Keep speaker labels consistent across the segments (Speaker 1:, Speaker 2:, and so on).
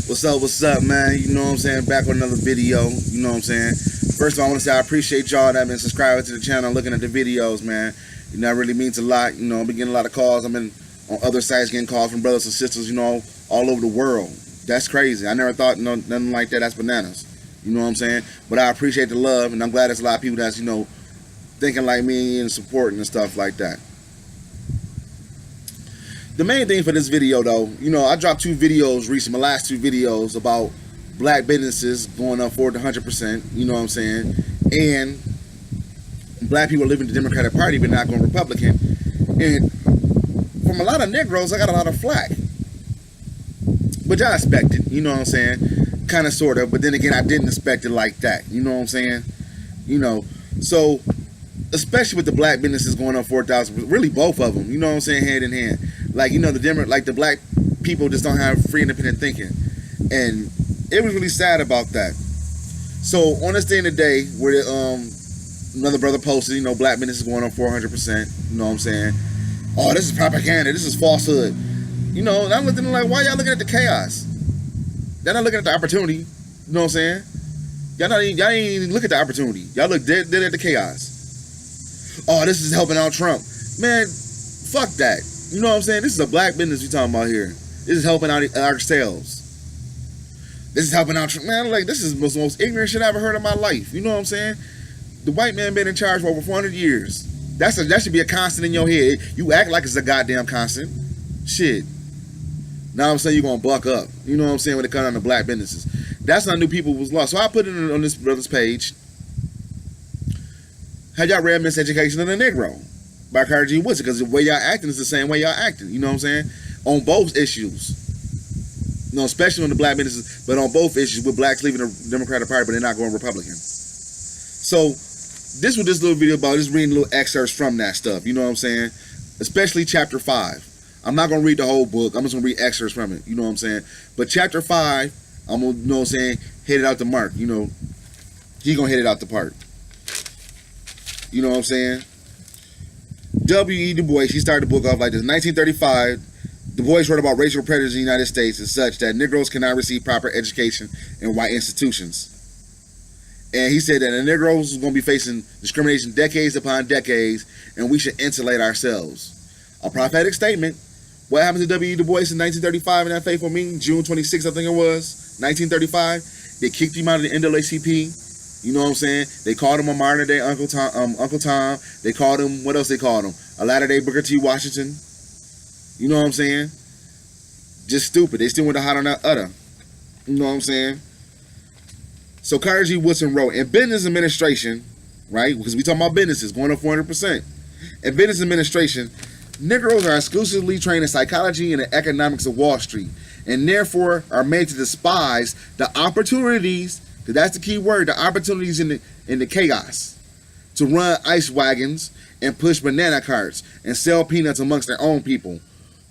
Speaker 1: What's up, man? You know what I'm saying? Back with another video. You know what I'm saying? First of all, I want to say I appreciate y'all that have been subscribing to the channel, looking at the videos, man. You know, that really means a lot. You know, I've been getting a lot of calls. I've been on other sites getting calls from brothers and sisters, you know, all over the world. That's crazy. I never thought nothing like that. That's bananas. You know what I'm saying? But I appreciate the love, and I'm glad there's a lot of people that's, you know, thinking like me and supporting and stuff like that. The main thing for this video, though, you know, I dropped 2 videos recently, my last 2 videos about black businesses going up forward to 100%, you know what I'm saying, and black people living the Democratic Party but not going Republican. And from a lot of Negroes, I got a lot of flack, which I expected, you know what I'm saying, kind of, sort of, but then again, I didn't expect it like that, you know what I'm saying, you know, so especially with the black businesses going up 4,000, really both of them, you know what I'm saying, hand in hand. Like, you know, the black people just don't have free independent thinking, and it was really sad about that. So on this thing today, where another brother posted, you know, black businesses going up 400%, you know what I'm saying, oh, this is propaganda, this is falsehood, you know, and I'm looking like, why y'all looking at the chaos? Y'all not looking at the opportunity, you know what I'm saying? Y'all ain't even look at the opportunity. Y'all look dead at the chaos. Oh, this is helping out Trump. Man, fuck that. You know what I'm saying? This is a black business we talking about here. This is helping out ourselves. This is helping out Trump. Man, like, this is the most ignorant shit I ever heard in my life. You know what I'm saying? The white man been in charge for over 400 years. That should be a constant in your head. You act like it's a goddamn constant. Shit. Now I'm saying you're going to buck up. You know what I'm saying? When it comes down to black businesses. That's not new people was lost. So I put it on this brother's page. Have y'all read Miseducation of the Negro by G. Woodson? Because the way y'all acting is the same way y'all acting. You know what I'm saying? On both issues. You know, especially on the black businesses, but on both issues with blacks leaving the Democratic Party, but they're not going Republican. So this was this little video about, just reading little excerpts from that stuff. You know what I'm saying? Especially chapter 5. I'm not going to read the whole book. I'm just going to read excerpts from it. You know what I'm saying? But chapter 5, I'm going to, you know what I'm saying, hit it out the mark. You know, he going to hit it out the park. You know what I'm saying? W.E. Du Bois, he started the book off like this. 1935, Du Bois wrote about racial prejudice in the United States as such that Negroes cannot receive proper education in white institutions. And he said that the Negroes was going to be facing discrimination decades upon decades, and we should insulate ourselves. A prophetic statement. What happened to W.E. Du Bois in 1935 in that fateful meeting? June 26, I think it was, 1935. They kicked him out of the NAACP. You know what I'm saying? They called him a modern day Uncle Tom. They called him, what else they called him? A latter day Booker T. Washington. You know what I'm saying? Just stupid. They still went to hot on that udder. You know what I'm saying? So G. Woodson wrote, in business administration, right? Because we talking about businesses going up 400%. In business administration, Negroes are exclusively trained in psychology and the economics of Wall Street, and therefore are made to despise the opportunities. That's the key word, the opportunities in the chaos, to run ice wagons and push banana carts and sell peanuts amongst their own people.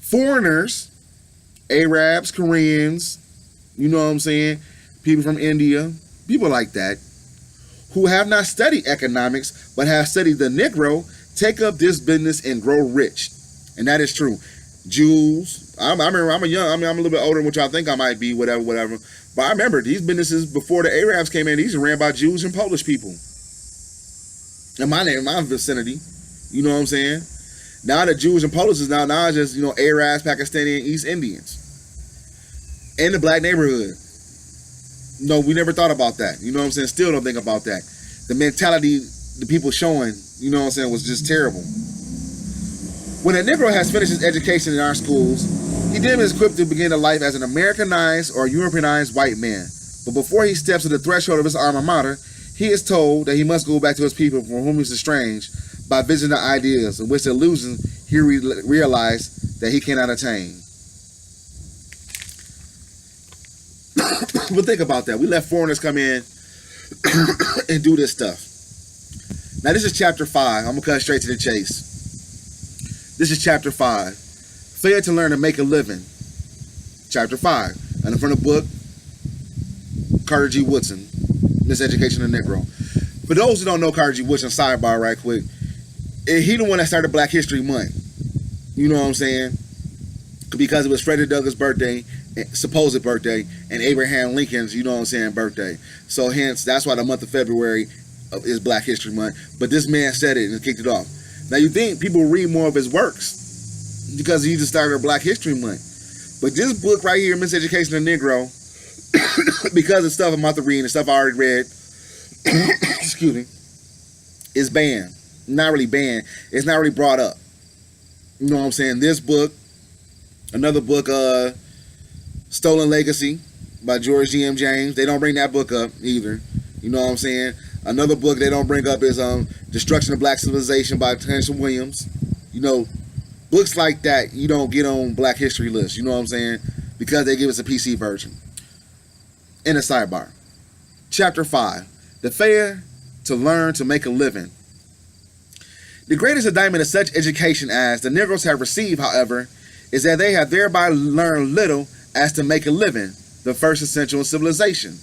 Speaker 1: Foreigners, Arabs, Koreans, you know what I'm saying, people from India, people like that, who have not studied economics but have studied the Negro, take up this business and grow rich. And that is true. Jews, I remember, I'm a little bit older than what y'all think I might be, whatever. But I remember these businesses before the Arabs came in, these were ran by Jews and Polish people. In my vicinity, you know what I'm saying? Now the Jews and Polish is now it's just, you know, Arabs, Pakistani, and East Indians. In the black neighborhood. No, we never thought about that. You know what I'm saying? Still don't think about that. The mentality the people showing, you know what I'm saying, was just terrible. When a Negro has finished his education in our schools, he then is equipped to begin a life as an Americanized or Europeanized white man. But before he steps to the threshold of his alma mater, he is told that he must go back to his people from whom he is estranged by visiting the ideas in which the illusion he realized that he cannot attain. But think about that. We let foreigners come in and do this stuff. Now this is chapter 5. I'm going to cut straight to the chase. This is chapter 5. Failure to learn to make a living. Chapter 5. And from the book, G. Woodson, Miseducation of the Negro. For those who don't know G. Woodson, sidebar right quick, he the one that started Black History Month. You know what I'm saying? because it was Frederick Douglass' birthday, supposed birthday, and Abraham Lincoln's, you know what I'm saying, birthday. So hence, that's why the month of February is Black History Month. But this man said it and kicked it off. Now you think people read more of his works because he just started a Black History Month. But this book right here, Miseducation of the Negro, because of stuff I'm about to read and stuff I already read, excuse me, is banned. Not really banned. It's not really brought up. You know what I'm saying? This book, another book, Stolen Legacy by George G.M. James. They don't bring that book up either. You know what I'm saying? Another book they don't bring up is Destruction of Black Civilization by Tennessee Williams. You know, books like that you don't get on Black History lists. You know what I'm saying? Because they give us a PC version. In a sidebar. Chapter 5. The failure to learn to make a living. The greatest indictment of such education as the Negroes have received, however, is that they have thereby learned little as to make a living, the first essential in civilization.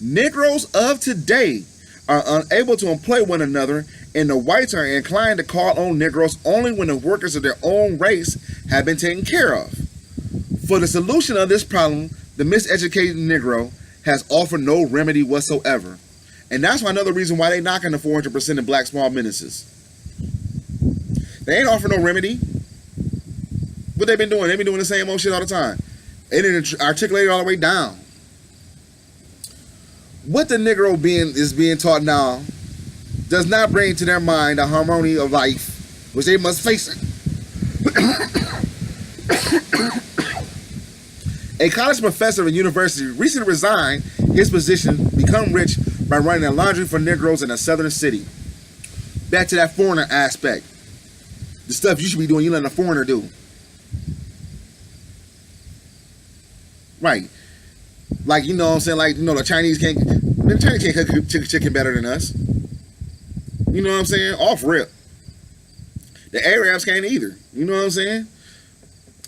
Speaker 1: Negroes of today are unable to employ one another, and the whites are inclined to call on Negroes only when the workers of their own race have been taken care of. For the solution of this problem, the miseducated Negro has offered no remedy whatsoever. And that's another reason why they knocking the 400% of black small businesses. They ain't offering no remedy. What they been doing? They been doing the same old shit all the time. They didn't articulate it all the way down. What the Negro is being taught now does not bring to their mind the harmony of life, which they must face it. A college professor at a university recently resigned his position to become rich by running a laundry for Negroes in a southern city. Back to that foreigner aspect. The stuff you should be doing, you letting a foreigner do. Right. Like, you know what I'm saying? Like, you know, the Chinese can't cook chicken better than us. You know what I'm saying? Off rip. The Arabs can't either. You know what I'm saying?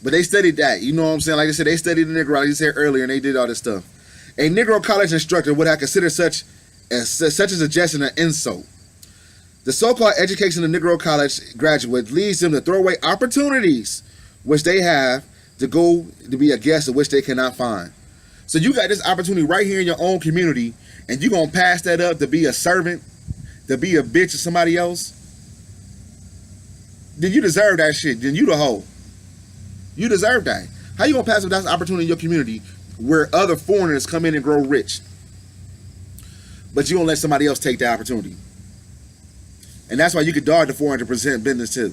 Speaker 1: But they studied that. You know what I'm saying? Like I said, they studied the Negro, like you said earlier, and they did all this stuff. A Negro college instructor would have considered such a suggestion an insult. The so-called education of Negro college graduate leads them to throw away opportunities which they have to go to be a guest of which they cannot find. So you got this opportunity right here in your own community, and you're going to pass that up to be a servant, to be a bitch to somebody else? Then you deserve that shit. Then you the hoe. You deserve that. How you going to pass up that opportunity in your community where other foreigners come in and grow rich? But you don't let somebody else take that opportunity. And that's why you could dodge the 400% business too.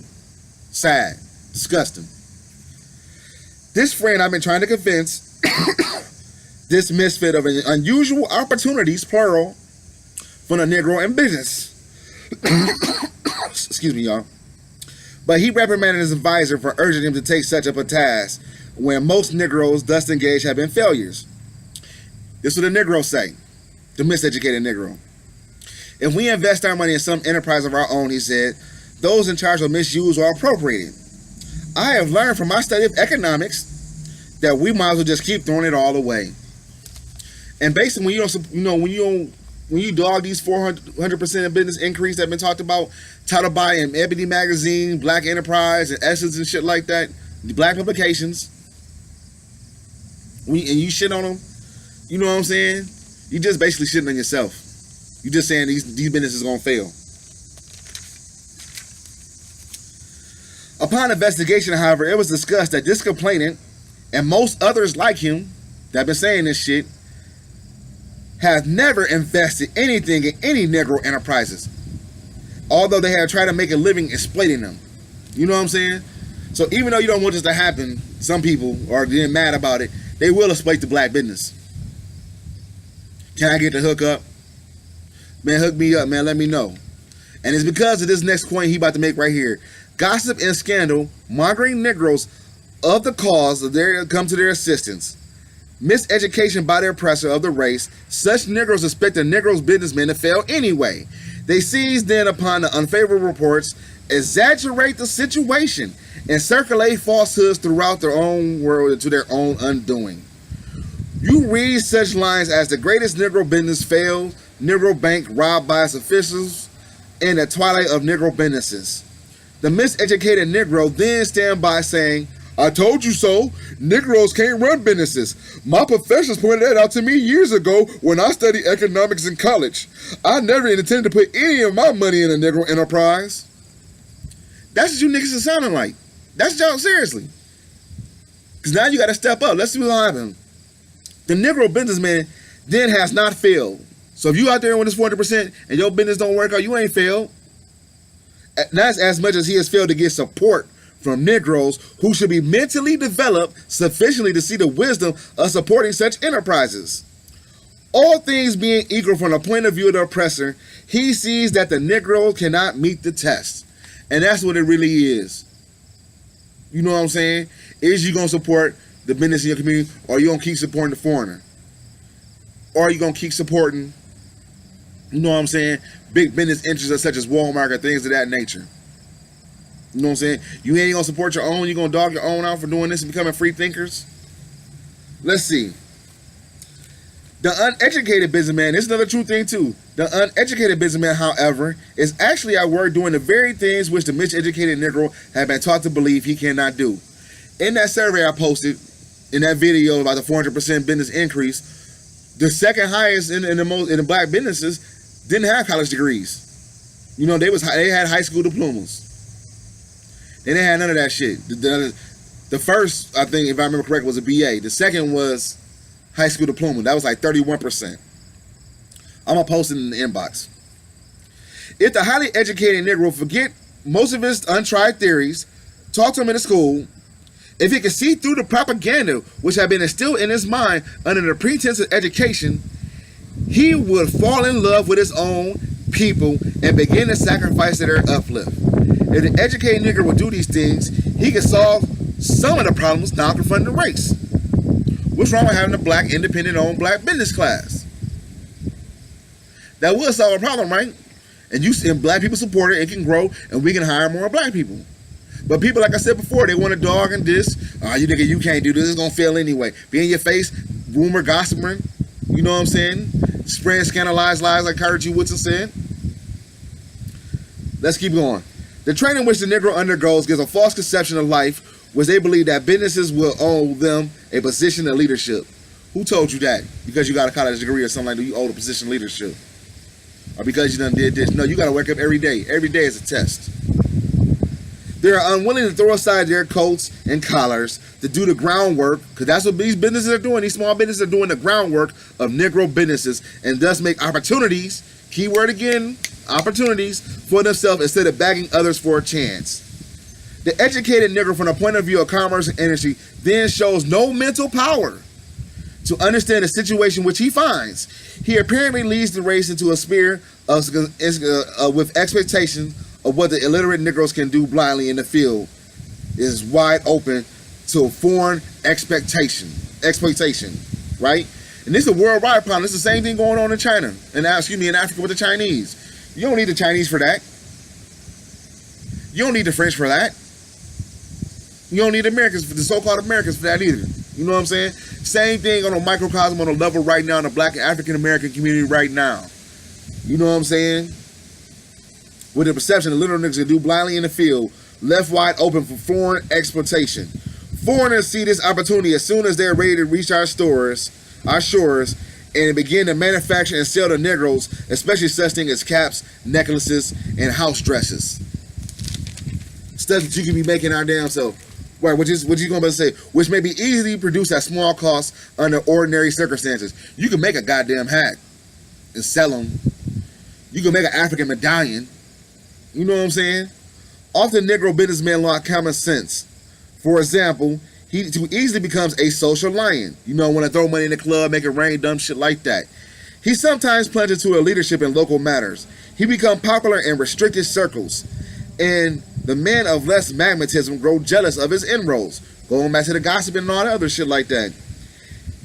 Speaker 1: Sad. Disgusting. This friend I've been trying to convince, this misfit of unusual opportunities, plural, from the Negro in business. Excuse me, y'all. But he reprimanded his advisor for urging him to take such up a task when most Negroes thus engaged have been failures. This is what the Negro say, the miseducated Negro. If we invest our money in some enterprise of our own, he said, those in charge will misuse or appropriate it. I have learned from my study of economics that we might as well just keep throwing it all away. And basically, when you dog these 400% of business increase that have been talked about, touted by in Ebony Magazine, Black Enterprise, and Essence and shit like that, the black publications, and you shit on them, you know what I'm saying? You just basically shitting on yourself. You just saying these businesses gonna fail. Upon investigation, however, it was discussed that this complainant and most others like him that have been saying this shit have never invested anything in any Negro enterprises, although they have tried to make a living exploiting them. You know what I'm saying? So even though you don't want this to happen, some people are getting mad about it. They will exploit the black business. Can I get the hook up? Man, hook me up, man. Let me know. And it's because of this next point he about to make right here. Gossip and scandal, mongering Negroes of the cause of their come to their assistance. Miseducation by the oppressor of the race, such Negroes expect the Negroes businessmen to fail anyway. They seize then upon the unfavorable reports, exaggerate the situation, and circulate falsehoods throughout their own world to their own undoing. You read such lines as the greatest Negro business failed, Negro bank robbed by its officials, in the twilight of Negro businesses. The miseducated Negro then stand by saying,
Speaker 2: I told you so. Negroes can't run businesses. My professors pointed that out to me years ago when I studied economics in college. I never intended to put any of my money in a Negro enterprise.
Speaker 1: That's what you niggas is sounding like. That's y'all, seriously. Because now you got to step up. Let's see what happens. The Negro businessman then has not failed. So if you out there with this 400% and your business don't work out, you ain't failed. That's as much as he has failed to get support from Negroes who should be mentally developed sufficiently to see the wisdom of supporting such enterprises. All things being equal from the point of view of the oppressor, he sees that the Negro cannot meet the test. And that's what it really is. You know what I'm saying? Is you going to support the business in your community, or are you going to keep supporting the foreigner? Or are you going to keep supporting, you know what I'm saying, big business interests such as Walmart or things of that nature? You know what I'm saying? You ain't going to support your own, you're going to dog your own out for doing this and becoming free thinkers? Let's see. The uneducated businessman, this is another true thing too. The uneducated businessman, however, is actually at work doing the very things which the miseducated Negro have been taught to believe he cannot do. In that survey I posted, in that video about the 400% business increase, the second highest in the black businesses didn't have college degrees. You know, they had high school diplomas. They didn't have none of that shit. The first, I think, if I remember correctly, was a BA. The second was high school diploma. That was like 31%. I'm going to post it in the inbox. If the highly educated Negro forget most of his untried theories, talk to him in the school, if he could see through the propaganda which had been instilled in his mind under the pretense of education, he would fall in love with his own people and begin to sacrifice to their uplift. If the educated Negro would do these things, he could solve some of the problems now confronting the race. What's wrong with having a black, independent-owned black business class? That would solve a problem, right? And black people support it, it can grow, and we can hire more black people. But people, like I said before, they want to dog and diss. You nigga, you can't do this. It's going to fail anyway. Be in your face, rumor, gossiping. You know what I'm saying? Spreading scandalized lies like Carter G. Woodson said. Let's keep going. The training which the Negro undergoes gives a false conception of life, which they believe that businesses will owe them a position of leadership. Who told you that? Because you got a college degree or something like that, you owe the position of leadership. Or because you done did this. No, you got to wake up every day. Every day is a test. They are unwilling to throw aside their coats and collars to do the groundwork, because that's what these businesses are doing. These small businesses are doing the groundwork of Negro businesses, and thus make opportunities, keyword again, opportunities for themselves instead of begging others for a chance. The educated Negro, from the point of view of commerce and industry, then shows no mental power to understand the situation which he finds. He apparently leads the race into a sphere with expectations of what the illiterate Negroes can do blindly in the field is wide open to foreign exploitation, right? And this is a worldwide problem. It's the same thing going on in China, in Africa with the Chinese. You don't need the Chinese for that. You don't need the French for that. You don't need Americans, the so-called Americans for that either. You know what I'm saying? Same thing on a microcosm on a level right now in the black and African American community right now. You know what I'm saying? With the perception that little niggas can do blindly in the field, left wide open for foreign exploitation. Foreigners see this opportunity as soon as they're ready to reach our shores, and begin to manufacture and sell to Negroes, especially such things as caps, necklaces, and house dresses. Stuff that you can be making our damn self. Right, what you gonna say? Which may be easily produced at small cost under ordinary circumstances. You can make a goddamn hat and sell them. You can make an African medallion. You know what I'm saying? Often Negro businessmen lack common sense. For example, he too easily becomes a social lion. You know, want to throw money in the club, make it rain, dumb shit like that. He sometimes plunges into a leadership in local matters. He becomes popular in restricted circles. And the men of less magnetism grow jealous of his inroads. Going back to the gossip and all that other shit like that.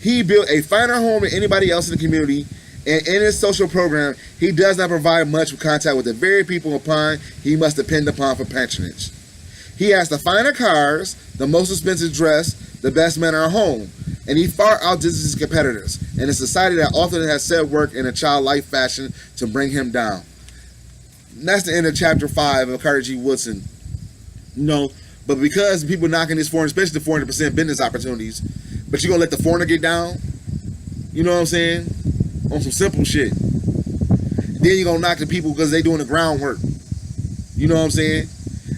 Speaker 1: He built a finer home than anybody else in the community. And in his social program, he does not provide much contact with the very people upon he must depend upon for patronage. He has the finer cars, the most expensive dress, the best manner at home, and he far outdistances his competitors in a society that often has set work in a childlike fashion to bring him down. And that's the end of chapter 5 of Carter G. Woodson. You know, But because people knocking this foreign, especially the 400% business opportunities, but you gonna let the foreigner get down? You know what I'm saying? On some simple shit. Then you gonna knock the people because they doing the groundwork. You know what I'm saying?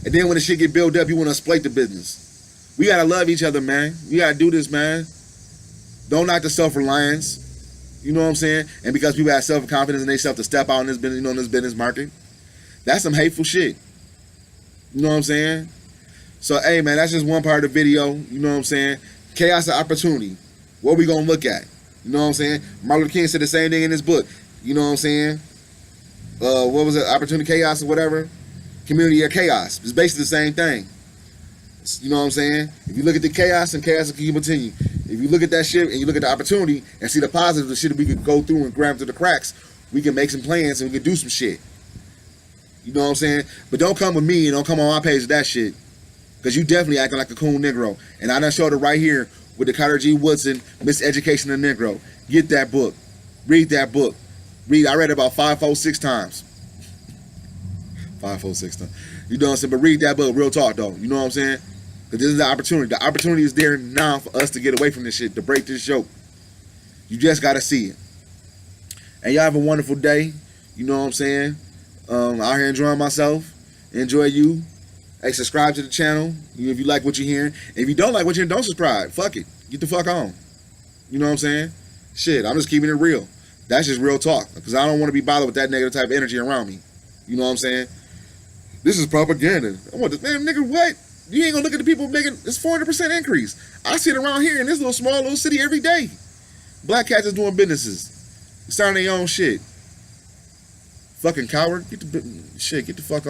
Speaker 1: And then when the shit get built up, you wanna exploit the business. We gotta love each other, man. We gotta do this, man. Don't knock the self-reliance. You know what I'm saying? And because people have self-confidence in themselves to step out in this business, you know, in this business market. That's some hateful shit. You know what I'm saying? So, hey, man, that's just one part of the video. You know what I'm saying? Chaos and opportunity. What we gonna look at? You know what I'm saying? Martin Luther King said the same thing in his book. You know what I'm saying? What was it? Opportunity, chaos, or whatever? Community or chaos. It's basically the same thing. You know what I'm saying? If you look at the chaos, and chaos can continue. If you look at that shit and you look at the opportunity and see the positive, the shit that we could go through and grab through the cracks, we can make some plans and we can do some shit. You know what I'm saying? But don't come with me and don't come on my page with that shit. Because you definitely acting like a cool Negro. And I done showed it right here with the Carter G. Woodson, Miseducation of the Negro. Get that book. Read that book. I read it about 5, 4, 6 times. 5, 4, 6 times. You know what I'm saying? But read that book, real talk though. You know what I'm saying? Because this is the opportunity. The opportunity is there now for us to get away from this shit, to break this yoke. You just got to see it. And y'all have a wonderful day. You know what I'm saying? Out here enjoying myself. Enjoy you. Hey, subscribe to the channel if you like what you're hearing. If you don't like what you're hearing, don't subscribe. Fuck it. Get the fuck on. You know what I'm saying? Shit, I'm just keeping it real. That's just real talk. Because I don't want to be bothered with that negative type of energy around me. You know what I'm saying?
Speaker 2: This is propaganda.
Speaker 1: I want this, man, nigga, what? You ain't gonna look at the people making this 400% increase. I see it around here in this little small little city every day. Black cats is doing businesses. Starting their own shit. Fucking coward. Get the fuck on.